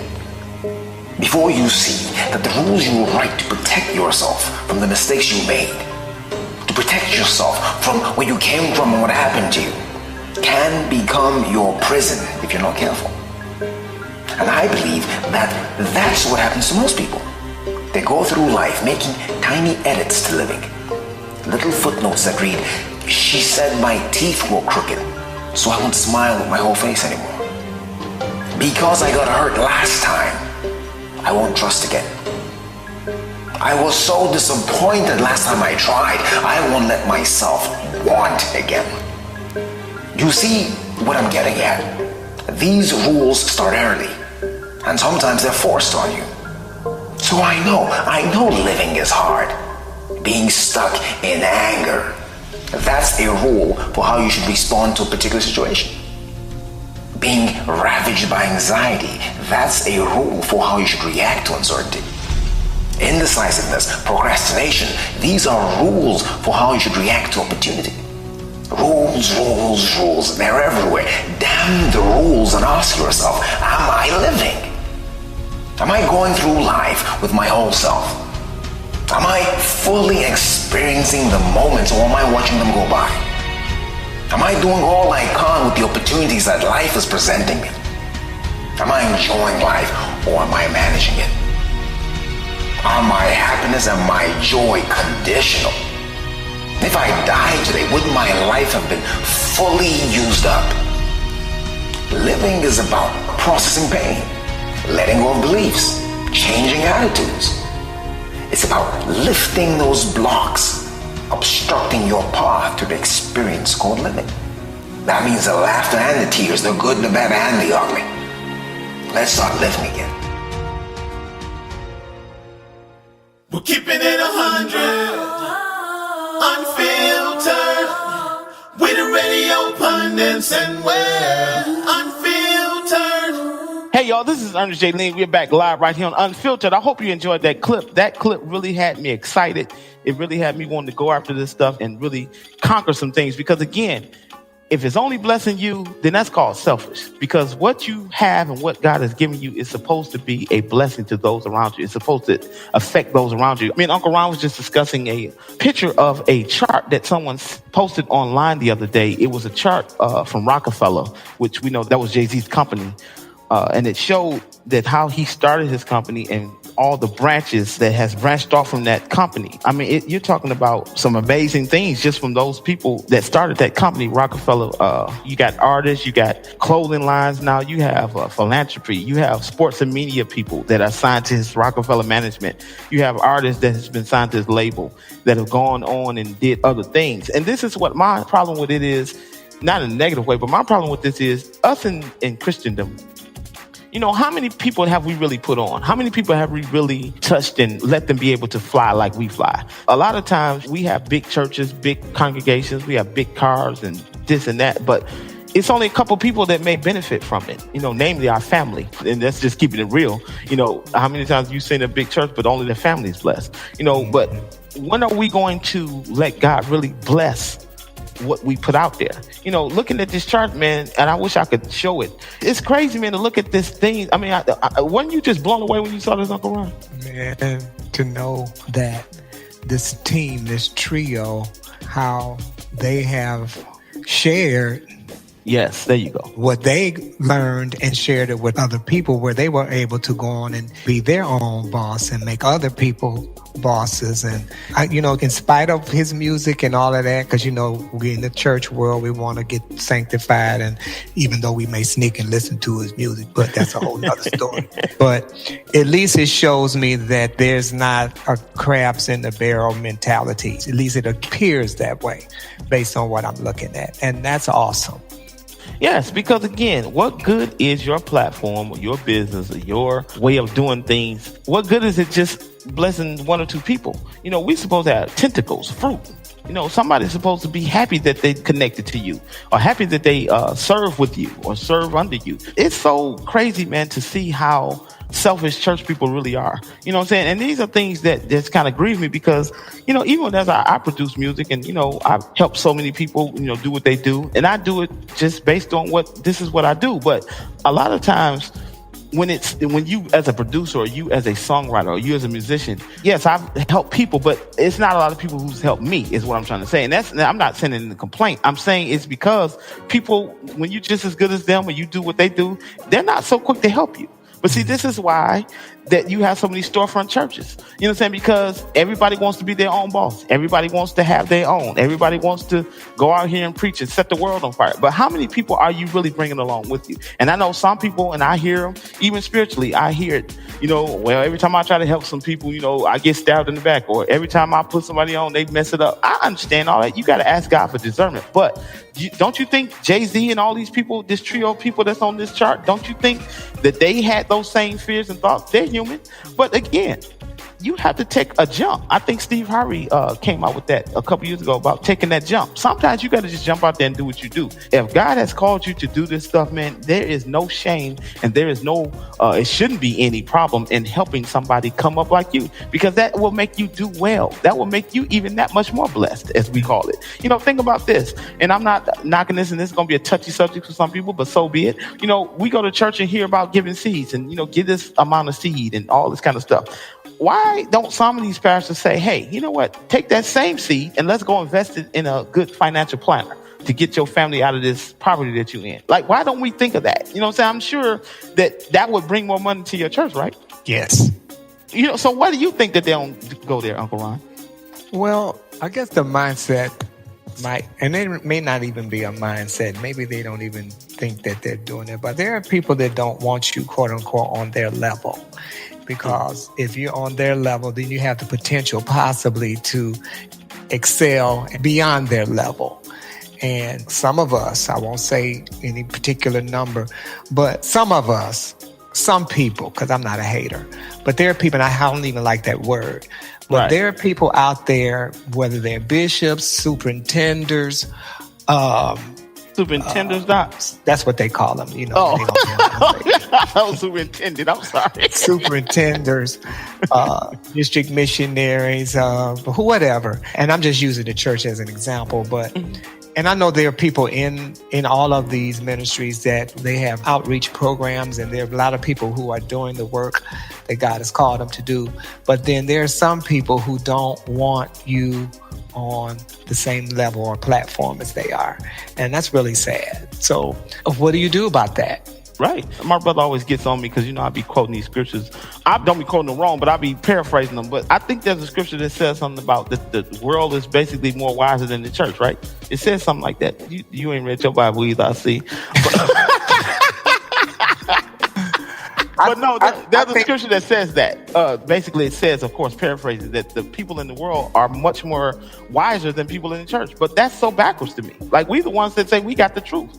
Before you see that the rules you write to protect yourself from the mistakes you made, to protect yourself from where you came from and what happened to you, can become your prison if you're not careful. And I believe that that's what happens to most people. They go through life making tiny edits to living. Little footnotes that read, "She said my teeth were crooked, so I won't smile with my whole face anymore. Because I got hurt last time, I won't trust again. I was so disappointed last time I tried, I won't let myself want again." You see what I'm getting at? These rules start early, and sometimes they're forced on you. So I know living is hard. Being stuck in anger, that's a rule for how you should respond to a particular situation. Being ravaged by anxiety, that's a rule for how you should react to uncertainty. Indecisiveness, procrastination, these are rules for how you should react to opportunity. Rules, rules, rules, they're everywhere. Damn the rules and ask yourself, am I living? Am I going through life with my whole self? Am I fully experiencing the moments, or am I watching them go by? Am I doing all I can with the opportunities that life is presenting me? Am I enjoying life, or am I managing it? Are my happiness and my joy conditional? If I died today, would my life have been fully used up? Living is about processing pain, letting go of beliefs, changing attitudes. It's about lifting those blocks, obstructing your path to the experience called living. That means the laughter and the tears, the good, the bad, and the ugly. Let's start living again. We're keeping it 100, unfiltered, with the radio pundits, and we're unfiltered. Hey y'all, this is Ernest J. Lee. We're back live right here on Unfiltered. I hope you enjoyed that clip. That clip really had me excited. It really had me wanting to go after this stuff and really conquer some things. Because again, if it's only blessing you, then that's called selfish. Because what you have and what God has given you is supposed to be a blessing to those around you. It's supposed to affect those around you. I mean, Uncle Ron was just discussing a picture of a chart that someone posted online the other day. It was a chart from Rockefeller, which we know that was Jay-Z's company. And it showed that how he started his company and all the branches that has branched off from that company. I mean, you're talking about some amazing things just from those people that started that company, Rockefeller. You got artists, you got clothing lines now, you have philanthropy, you have sports and media people that are signed to his Rockefeller management. You have artists that has been signed to his label that have gone on and did other things. And this is what my problem with it is, not in a negative way, but my problem with this is us in Christendom. You know, how many people have we really put on? How many people have we really touched and let them be able to fly like we fly? A lot of times we have big churches, big congregations, we have big cars and this and that, but it's only a couple people that may benefit from it, you know, namely our family. And that's just keeping it real. You know, how many times you seen a big church, but only the family is blessed? You know, but when are we going to let God really bless what we put out there. Looking at this chart, man, and I wish I could show it. It's crazy, man, to look at this thing. I mean, weren't you just blown away when you saw this, Uncle Ron? Man, to know that this team, this trio, how they have shared. Yes, there you go. What they learned and shared it with other people, where they were able to go on and be their own boss and make other people bosses. And, in spite of his music and all of that, because, we in the church world, we want to get sanctified. And even though we may sneak and listen to his music, but that's a whole nother story. But at least it shows me that there's not a crabs in the barrel mentality. At least it appears that way based on what I'm looking at. And that's awesome. Yes, because again, what good is your platform or your business or your way of doing things? What good is it just blessing one or two people? We're supposed to have tentacles, fruit. Somebody's supposed to be happy that they connected to you or happy that they serve with you or serve under you. It's so crazy, man, to see how selfish church people really are. You know what I'm saying? And these are things that just kind of grieve me because, even as I produce music and, I've helped so many people, do what they do. And I do it just based on this is what I do. But a lot of times when you as a producer or you as a songwriter or you as a musician, yes, I've helped people, but it's not a lot of people who's helped me is what I'm trying to say. And I'm not sending the complaint. I'm saying it's because people, when you're just as good as them or you do what they do, they're not so quick to help you. But see, this is why that you have so many storefront churches. You know what I'm saying? Because everybody wants to be their own boss. Everybody wants to have their own. Everybody wants to go out here and preach and set the world on fire. But how many people are you really bringing along with you? And I know some people, and I hear them, even spiritually, I hear it, every time I try to help some people, I get stabbed in the back. Or every time I put somebody on, they mess it up. I understand all that. You got to ask God for discernment. But don't you think Jay-Z and all these people, this trio of people that's on this chart, don't you think that they had those same fears and thoughts? They're human. But again, you have to take a jump. I think Steve Harvey came out with that a couple years ago about taking that jump. Sometimes you got to just jump out there and do what you do. If God has called you to do this stuff, man, there is no shame and there is no, it shouldn't be any problem in helping somebody come up like you, because that will make you do well. That will make you even that much more blessed, as we call it. Think about this, and I'm not knocking this, and this is going to be a touchy subject for some people, but so be it. We go to church and hear about giving seeds and, give this amount of seed and all this kind of stuff. Why don't some of these pastors say, hey, you know what? Take that same seed and let's go invest it in a good financial planner to get your family out of this poverty that you're in. Like, why don't we think of that? You know what I'm saying? I'm sure that would bring more money to your church, right? Yes. So why do you think that they don't go there, Uncle Ron? Well, I guess the mindset and it may not even be a mindset. Maybe they don't even think that they're doing it. But there are people that don't want you, quote unquote, on their level. Because if you're on their level, then you have the potential possibly to excel beyond their level. And some of us, I won't say any particular number, but some of us, some people, because I'm not a hater, but there are people, and I don't even like that word, but right. There are people out there, whether they're bishops, superintendents, that's what they call them, superintendent, I'm sorry. Superintendents, district missionaries, whatever. And I'm just using the church as an example, but and I know there are people in all of these ministries that they have outreach programs, and there are a lot of people who are doing the work that God has called them to do. But then there are some people who don't want you on the same level or platform as they are. And that's really sad. So what do you do about that? Right. My brother always gets on me because, I be quoting these scriptures. I don't be quoting them wrong, but I be paraphrasing them. But I think there's a scripture that says something about the world is basically more wiser than the church, right? It says something like that. You ain't read your Bible either, I see. But no, there's a scripture that says that. Basically, it says, of course, paraphrasing, that the people in the world are much more wiser than people in the church. But that's so backwards to me. Like, we the ones that say we got the truth.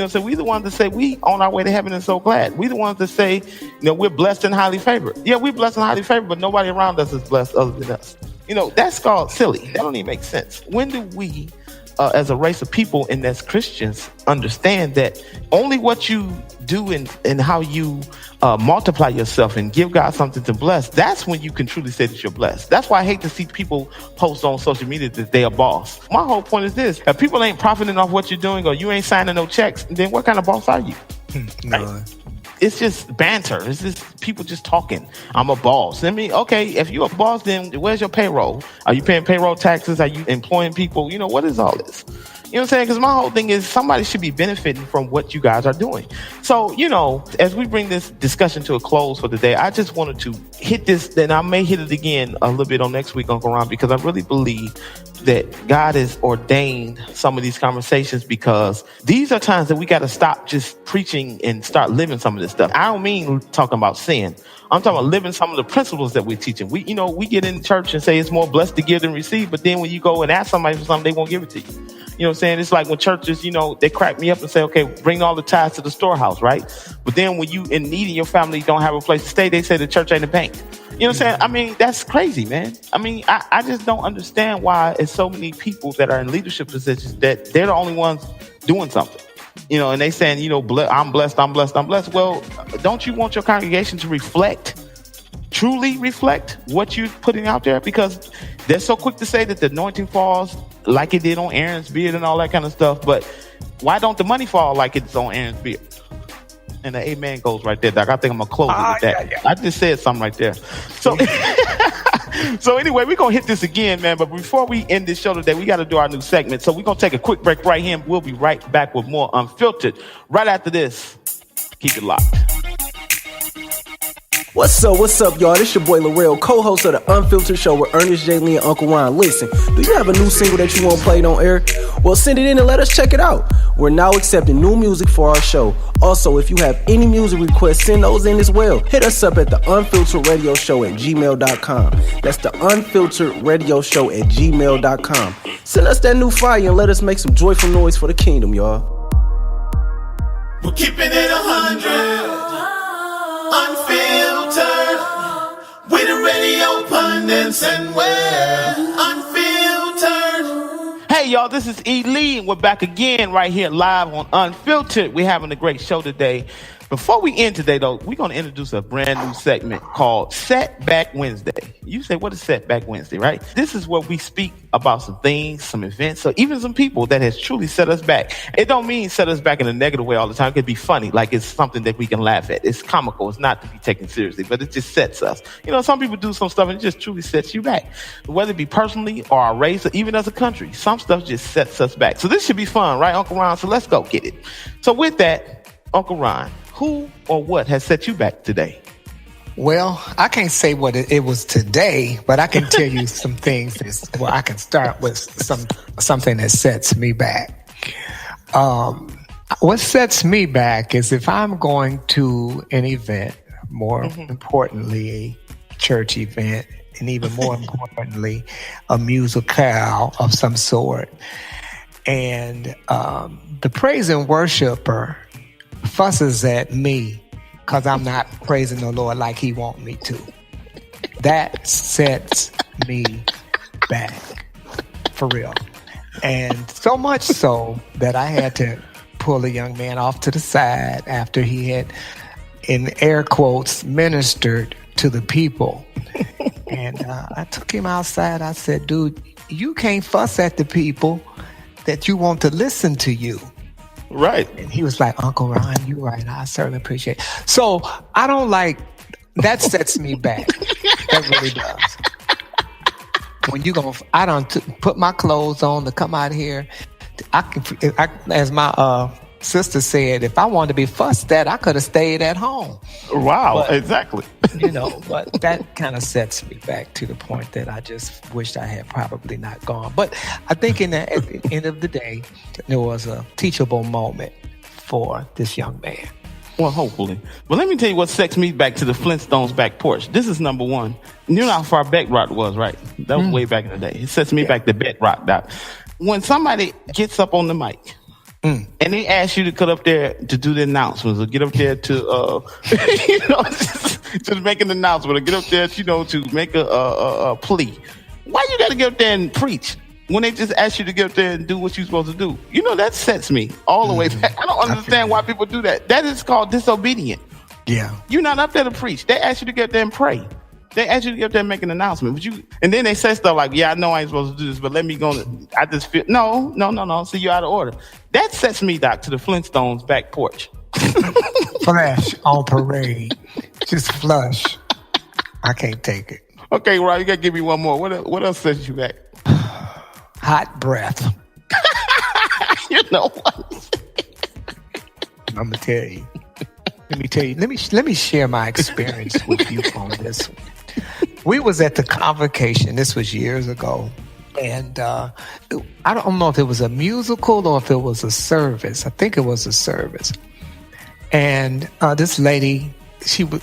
So we the ones that say we on our way to heaven and so glad. We the ones that say, we're blessed and highly favored. Yeah, we're blessed and highly favored, but nobody around us is blessed other than us. That's called silly. That don't even make sense. When do we as a race of people and as Christians understand that only what you do and how you multiply yourself and give God something to bless, that's when you can truly say that you're blessed. That's why I hate to see people post on social media that they're a boss. My whole point is this: if people ain't profiting off what you're doing or you ain't signing no checks, then what kind of boss are you? No. Right? It's just banter. It's just people just talking. I'm a boss. I mean, okay, if you're a boss, then where's your payroll? Are you paying payroll taxes? Are you employing people? You know, what is all this? You know what I'm saying? Because my whole thing is somebody should be benefiting from what you guys are doing. So, you know, as we bring this discussion to a close for the day, I just wanted to hit this, and I may hit it again a little bit on next week, Uncle Ron, because I really believe that God has ordained some of these conversations, because these are times that we got to stop just preaching and start living some of this stuff. I don't mean talking about sin. I'm talking about living some of the principles that we're teaching. We get in church and say it's more blessed to give than receive, but then when you go and ask somebody for something, they won't give it to you. You know what I'm saying? It's like when churches, they crack me up and say, okay, bring all the tithes to the storehouse, right? But then when you in need and your family don't have a place to stay, they say the church ain't a bank. You know what I'm saying? I mean, that's crazy, man. I mean, I just don't understand why it's so many people that are in leadership positions that they're the only ones doing something. And they saying, I'm blessed. Well, don't you want your congregation to truly reflect what you're putting out there? Because they're so quick to say that the anointing falls like it did on Aaron's beard and all that kind of stuff. But why don't the money fall like it's on Aaron's beard? And the amen goes right there, Doc. I think I'm going to close it with that. Yeah. I just said something right there. So, so anyway, we're going to hit this again, man. But before we end this show today, we got to do our new segment. So we're going to take a quick break right here. And we'll be right back with more Unfiltered right after this. Keep it locked. What's up, y'all? This your boy Laurel, co-host of the Unfiltered Show with Ernest, J. Lee, and Uncle Ron. Listen, do you have a new single that you want played on air? Well, send it in and let us check it out. We're now accepting new music for our show. Also, if you have any music requests, send those in as well. Hit us up at the Unfiltered Radio Show at gmail.com. That's the Unfiltered Radio Show at gmail.com. Send us that new fire and let us make some joyful noise for the kingdom, y'all. We're keeping it 100. Unfiltered, with the radio pundits, and we're unfiltered. Hey y'all, this is E. Lee, and we're back again right here live on Unfiltered. We're having a great show today. Before we end today, though, we're going to introduce a brand new segment called Setback Wednesday. You say, what is Setback Wednesday, right? This is where we speak about some things, some events, or even some people that has truly set us back. It don't mean set us back in a negative way all the time. It could be funny, like it's something that we can laugh at. It's comical. It's not to be taken seriously, but it just sets us. Some people do some stuff and it just truly sets you back. Whether it be personally or our race or even as a country, some stuff just sets us back. So this should be fun, right, Uncle Ron? So let's go get it. So with that, Uncle Ron, who or what has set you back today? Well, I can't say what it was today, but I can tell you some things. I can start with something that sets me back. What sets me back is if I'm going to an event, more importantly, a church event, and even more importantly, a musicale of some sort. And the praise and worshiper fusses at me because I'm not praising the Lord like he want me to. That sets me back, for real. And so much so that I had to pull a young man off to the side after he had, in air quotes, ministered to the people. And I took him outside. I said, dude, you can't fuss at the people that you want to listen to you. Right. And he was like, Uncle Ron, you're right. I certainly appreciate it. So I don't like, that sets me back. That really does. When I don't put my clothes on to come out here. As my sister said, if I wanted to be fussed at, I could have stayed at home. Wow, but, exactly. But that kind of sets me back to the point that I just wished I had probably not gone. But I think at the end of the day, there was a teachable moment for this young man. Well, hopefully. But let me tell you what sets me back to the Flintstones back porch. This is number one. You know how far Bedrock was, right? That was way back in the day. It sets me back to Bedrock, Doc. When somebody gets up on the mic, and they ask you to cut up there to do the announcements or get up there to, just make an announcement or get up there, to make a plea. Why you got to get up there and preach? when they just ask you to get up there and do what you're supposed to do. You know, that sets me all the way back. I don't understand why people do that. That is called disobedient. Yeah. You're not up there to preach. They ask you to get up there and pray. They ask you to get up there and make an announcement. And then they say stuff like, yeah, I know I ain't supposed to do this, but let me go. I just feel, no. So you're out of order. That sets me, Doc, to the Flintstones back porch. Flash on parade. Just flush. I can't take it. Okay, Rob, you got to give me one more. What else sets you back? Hot breath. You know what? I'm going to tell you. Let me tell you. Let me share my experience with you on this one. We was at the convocation. This was years ago. And I don't know if it was a musical or if it was a service. I think it was a service. And this lady,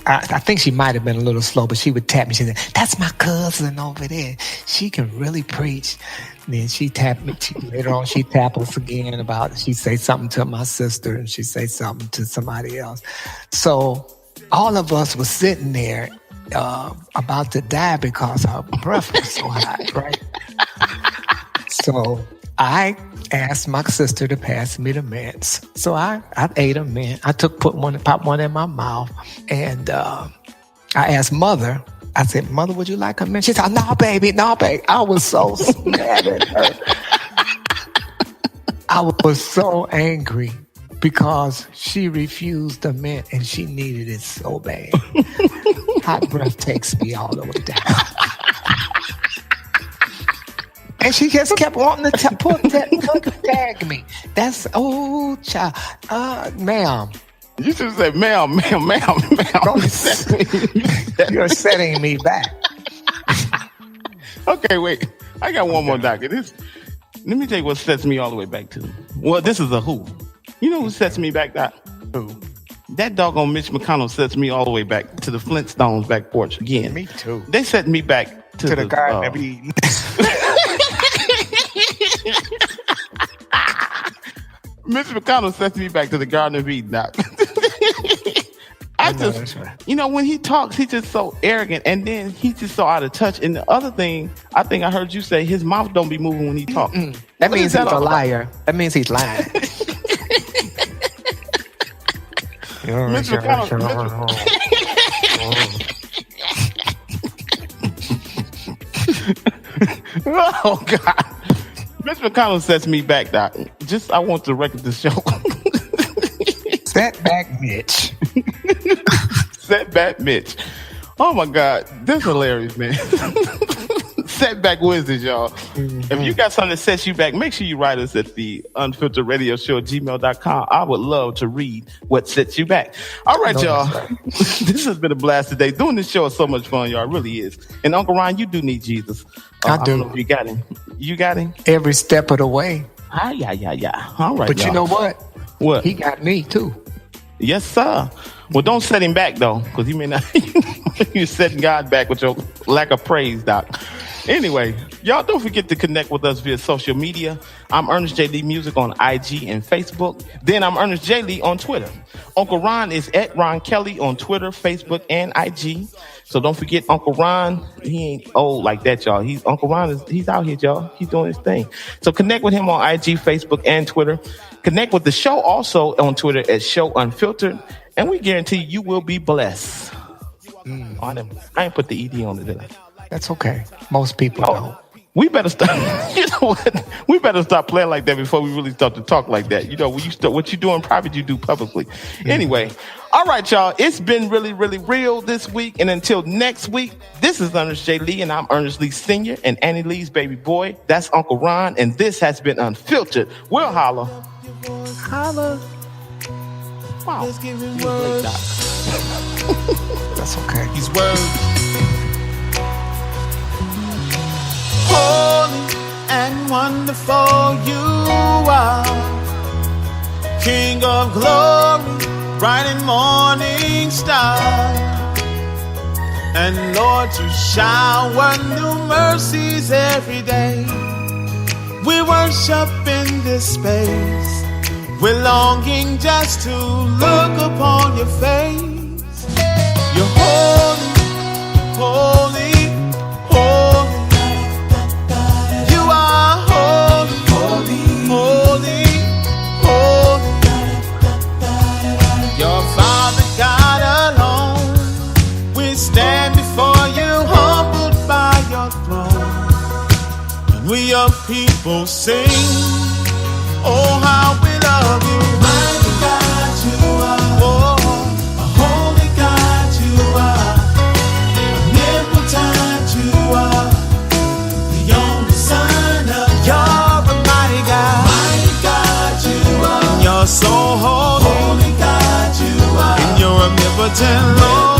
I think she might have been a little slow, but she would tap me. She said, "That's my cousin over there. She can really preach." And then she tapped me. Later on, she tapped us again she'd say something to my sister and she'd say something to somebody else. So all of us were sitting there about to die because our breath was so hot, right? So I asked my sister to pass me the mints. So I ate a mint. I popped one in my mouth. And I asked Mother, I said, "Mother, would you like a mint?" She said, no, baby. I was so mad at her. I was so angry because she refused the mint and she needed it so bad. Hot breath takes me all the way down. And she just kept wanting to tag me. That's, child. Ma'am. You should say, ma'am. You're setting me back. Okay, wait. I got one more, Doctor. Let me tell you what sets me all the way back to. Well, this is a who. You know who sets me back, Doc? Who? That doggone Mitch McConnell sets me all the way back to the Flintstones back porch again. Me too. They set me back to the Garden of Eden. Mitch McConnell sets me back to the Garden of Eden, Doc. When he talks, he's just so arrogant, and then he's just so out of touch. And the other thing, I think I heard you say, his mouth don't be moving when he talks. That means he's a liar. That means he's lying. Mitch McConnell. Oh God. Mitch McConnell sets me back, Doc. I want to record the show. Set back, Mitch. Set back, Mitch. Oh my God, that's hilarious, man. Setback Wednesdays, y'all. Mm-hmm. If you got something that sets you back, make sure you write us at the Unfiltered Radio Show at gmail.com. I would love to read what sets you back. All right, y'all. Right. This has been a blast today. Doing this show is so much fun, y'all. It really is. And Uncle Ryan, you do need Jesus. I do. I don't know if you got him. You got him? Every step of the way. Yeah. All right, but y'all. You know what? What? He got me too. Yes, sir. Well, don't set him back, though, because he may not. You're setting God back with your lack of praise, Doc. Anyway, y'all don't forget to connect with us via social media. I'm Ernest J. Lee Music on IG and Facebook. Then I'm Ernest J. Lee on Twitter. Uncle Ron is at Ron Kelly on Twitter, Facebook, and IG. So don't forget Uncle Ron. He ain't old like that, y'all. Uncle Ron he's out here, y'all. He's doing his thing. So connect with him on IG, Facebook, and Twitter. Connect with the show also on Twitter at Show Unfiltered. And we guarantee you will be blessed. I ain't put the ED on it, did I? That's okay. Most people don't. We better stop. You know what? We better stop playing like that before we really start to talk like that. You know, when you start, what you do in private, you do publicly. Anyway, all right, y'all. It's been really, really real this week. And until next week, this is Ernest J. Lee, and I'm Ernest Lee Sr. and Annie Lee's baby boy. That's Uncle Ron, and this has been Unfiltered. We'll holler. Holla. Wow. Let's give him words. That's okay. He's words. Holy and wonderful you are, King of glory, bright and morning star. And Lord, you shower new mercies every day. We worship in this space. We're longing just to look upon your face. You're holy, holy, holy. You are holy. stand before you, humbled by your throne. And we your people sing, oh how we love you. Mighty God you are, oh, a holy God you are, omnipotent you are, the only Son of God. You're a mighty God. Mighty God you are, and you're so holy. Holy God you are, and you're omnipotent Lord.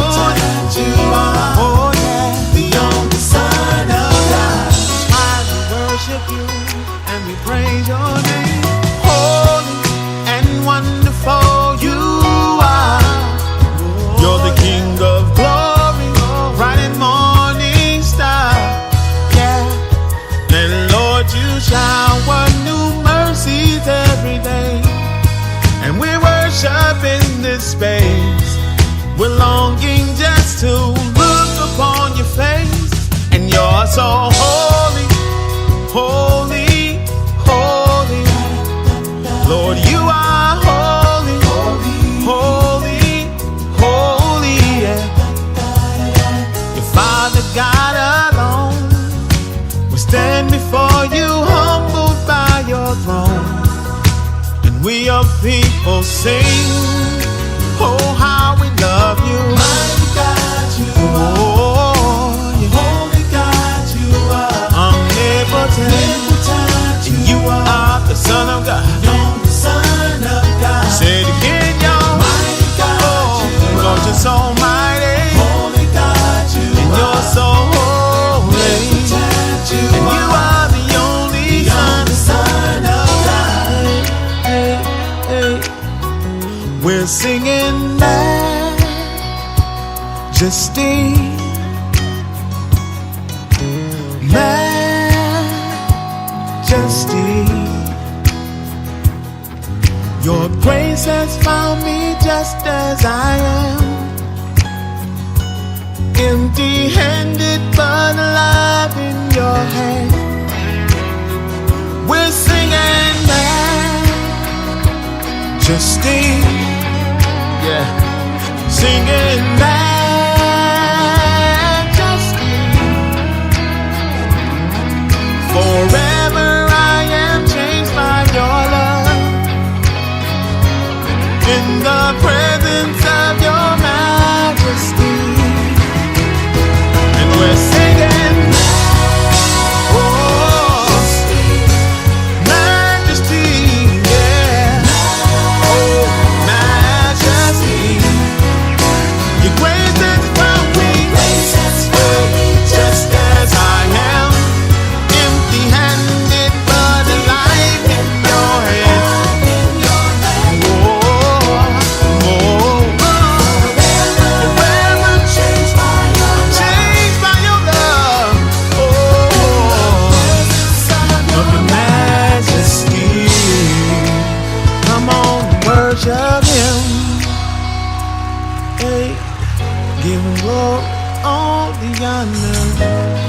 You are, oh yeah, the only Son of God. I worship you and we praise your name. Holy and wonderful you are. You're the King of glory, bright and morning star. Yeah, and Lord, you shower new mercies every day. And we worship in this space. We're longing just to look upon your face. And you're so holy, holy, holy. Lord, you are holy, holy, holy, yeah. Your Father God alone will stand before you, humbled by your throne. And we your people sing, oh how we love you. Mighty God you are, oh, yeah. Holy God you are, omnipotent you are, the Son of God. You're the Son of God. Say it again, y'all. Mighty God you are, Lord, you're so mighty. Holy God you are, and you're so holy. And you are the only Son of God. Hey, hey, hey. We're singing majesty, majesty. Your grace has found me just as I am, empty-handed but alive in your hand. We're singing majesty, yeah, singing majesty. Forever I am changed by your love, in the presence of your majesty. And we're singing, oh, majesty, yeah, oh, majesty. Your grace has found me, just as I am, empty-handed but alive in your hand. Forever changed by your love, of your majesty. Come on, worship him. Hey, give him glory, all the honor.